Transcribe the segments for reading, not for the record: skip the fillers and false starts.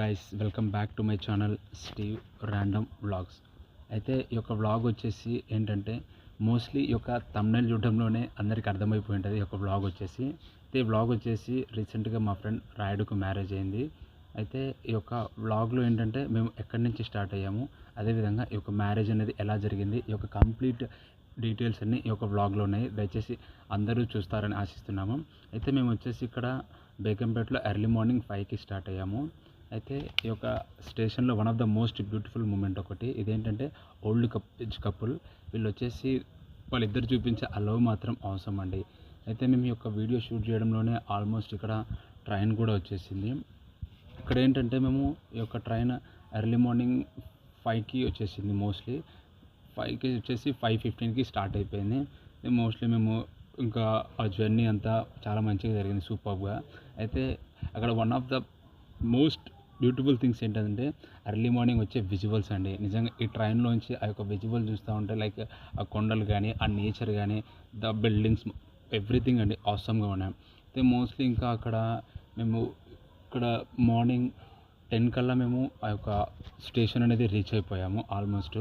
Guys, welcome back to my channel Steve random vlogs. అయితే ఈ యొక్క వ్లాగ్ వచ్చేసి ఏంటంటే మోస్ట్లీ ఈ యొక్క థంబ్నెయిల్ చూడడంలోనే అందరికీ అర్థమైపోయి ఉంటుంది. ఈ యొక్క వ్లాగ్ వచ్చేసి ఈ వ్లాగ్ వచ్చేసి రీసెంట్గా మా ఫ్రెండ్ రాయుడుకు మ్యారేజ్ అయింది. అయితే ఈ యొక్క వ్లాగ్లో ఏంటంటే మేము ఎక్కడి నుంచి స్టార్ట్ అయ్యాము, అదేవిధంగా ఈ యొక్క మ్యారేజ్ అనేది ఎలా జరిగింది, ఈ యొక్క కంప్లీట్ డీటెయిల్స్ అన్నీ ఈ యొక్క వ్లాగ్లో ఉన్నాయి. దయచేసి అందరూ చూస్తారని ఆశిస్తున్నాము. అయితే మేము వచ్చేసి ఇక్కడ బేగంపేటలో ఎర్లీ మార్నింగ్ 5కి స్టార్ట్ అయ్యాము. అయితే ఈ యొక్క స్టేషన్లో one of the most beautiful moment ఒకటి ఇదేంటంటే ఓల్డ్ కపుల్ వీళ్ళు వచ్చేసి వాళ్ళిద్దరు చూపించే ఆ లవ్ మాత్రం అవసరం అండి. అయితే మేము ఈ యొక్క వీడియో షూట్ చేయడంలోనే ఆల్మోస్ట్ ఇక్కడ ట్రైన్ కూడా వచ్చేసింది. ఇక్కడ ఏంటంటే మేము ఈ యొక్క ట్రైన్ ఎర్లీ మార్నింగ్ 5కి వచ్చేసింది. మోస్ట్లీ 5కి వచ్చేసి 5:15కి స్టార్ట్ అయిపోయింది. మోస్ట్లీ మేము ఇంకా ఆ జర్నీ అంతా చాలా మంచిగా జరిగింది, సూపర్గా. అయితే అక్కడ one of the most beautiful things ఏంటంటే ఎర్లీ మార్నింగ్ వచ్చే విజువల్స్ అండి. నిజంగా ఈ ట్రైన్లోంచి ఆ యొక్క విజువల్ చూస్తూ ఉంటే లైక్ ఆ కొండలు కానీ, ఆ నేచర్ కానీ, ద బిల్డింగ్స్, ఎవ్రీథింగ్ అండి ఆసమ్గా ఉన్నాయి. అయితే మోస్ట్లీ ఇంకా అక్కడ మేము ఇక్కడ మార్నింగ్ 10 కల్లా మేము ఆ యొక్క స్టేషన్ అనేది రీచ్ అయిపోయాము ఆల్మోస్ట్.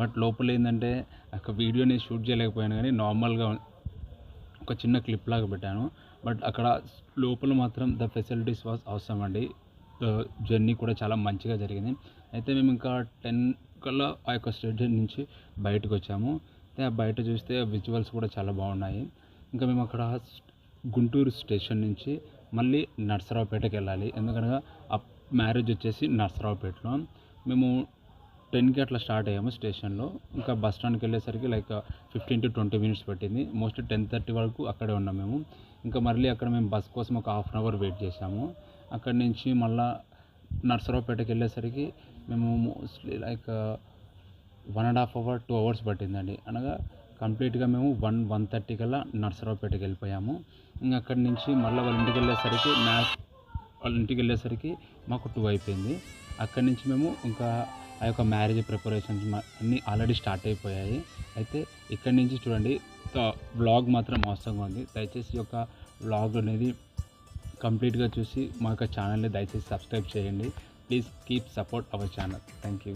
బట్ లోపల ఏంటంటే ఆ యొక్క వీడియోని షూట్ చేయలేకపోయాను, కానీ నార్మల్గా ఒక చిన్న క్లిప్ లాగా పెట్టాను. బట్ అక్కడ లోపల మాత్రం ద ఫెసిలిటీస్ వాజ్ అవసరం అండి. జర్నీ కూడా చాలా మంచిగా జరిగింది. అయితే మేము ఇంకా 10 కల్లా ఆ యొక్క స్టేషన్ నుంచి బయటకు వచ్చాము. అయితే ఆ బయట చూస్తే విజువల్స్ కూడా చాలా బాగున్నాయి. ఇంకా మేము అక్కడ గుంటూరు స్టేషన్ నుంచి మళ్ళీ నర్సరావుపేటకి వెళ్ళాలి. ఎందుకనగా ఆ మ్యారేజ్ వచ్చేసి నర్సరావుపేటలో. మేము 10కి అట్లా స్టార్ట్ అయ్యాము స్టేషన్లో. ఇంకా బస్ స్టాండ్కి వెళ్ళేసరికి లైక్ 15 to 20 minutes పట్టింది. మోస్ట్లీ 10:30 వరకు అక్కడే ఉన్నాం మేము. ఇంకా మళ్ళీ అక్కడ మేము బస్ కోసం ఒక హాఫ్ అన్ అవర్ వెయిట్ చేసాము. అక్కడి నుంచి మళ్ళీ నర్సరావుపేటకి వెళ్ళేసరికి మేము మోస్ట్లీ లైక్ 1.5 hour 2 hours పట్టిందండి. అనగా కంప్లీట్గా మేము 1:30 కల్లా నర్సరావుపేటకి వెళ్ళిపోయాము. ఇంకా అక్కడి నుంచి మళ్ళీ వాళ్ళ ఇంటికి వెళ్ళేసరికి మాకు 2 అయిపోయింది. అక్కడి నుంచి మేము ఇంకా ఆ యొక్క మ్యారేజ్ ప్రిపరేషన్స్ అన్నీ ఆల్రెడీ స్టార్ట్ అయిపోయాయి. అయితే ఇక్కడి నుంచి చూడండి, వ్లాగ్ మాత్రం అవసరంగా ఉంది. దయచేసి ఈ యొక్క వ్లాగ్ అనేది కంప్లీట్గా చూసి మా యొక్క ఛానల్ని దయచేసి సబ్స్క్రైబ్ చేయండి. Please keep support our channel. Thank you.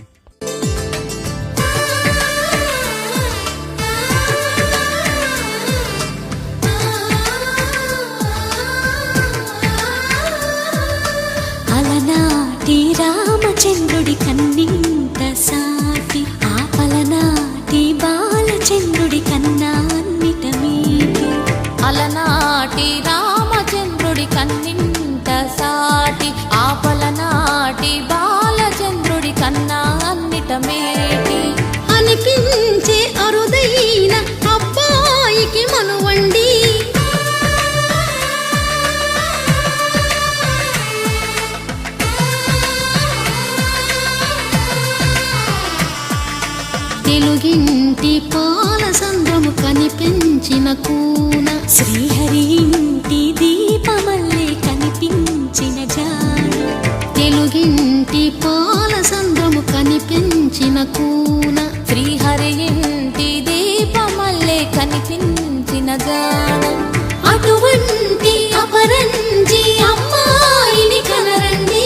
అలనాటి రామచంద్రుడి కన్నింత సాటి, ఆపలనాటి బాలచంద్రుడి కన్నా అన్నిట మీటి. అలనాటి రామచంద్రుడి కన్నింత సాటి, ఆపలనాటి బాలచంద్రుడి కన్నా అన్నిట మేటి. అనిపించే అరుదైన అబ్బాయికి మనువండి, తెలుగింటి పాల సంద్రము కనిపించిన కూన, శ్రీహరి ఇంటి దీపమల్లే కనిపించిన జాడ. తెలుగింటి పాల సంద్రము కనిపించిన కూన, శ్రీహరి ఇంటి దీపమల్లే కనిపించిన జాడ. అటువంటి అపరంజి అమ్మాయిని కనరండి.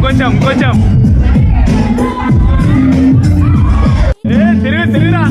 ఇంకొంచెం ఇంకొంచెం తిరిగి తిరిగిరా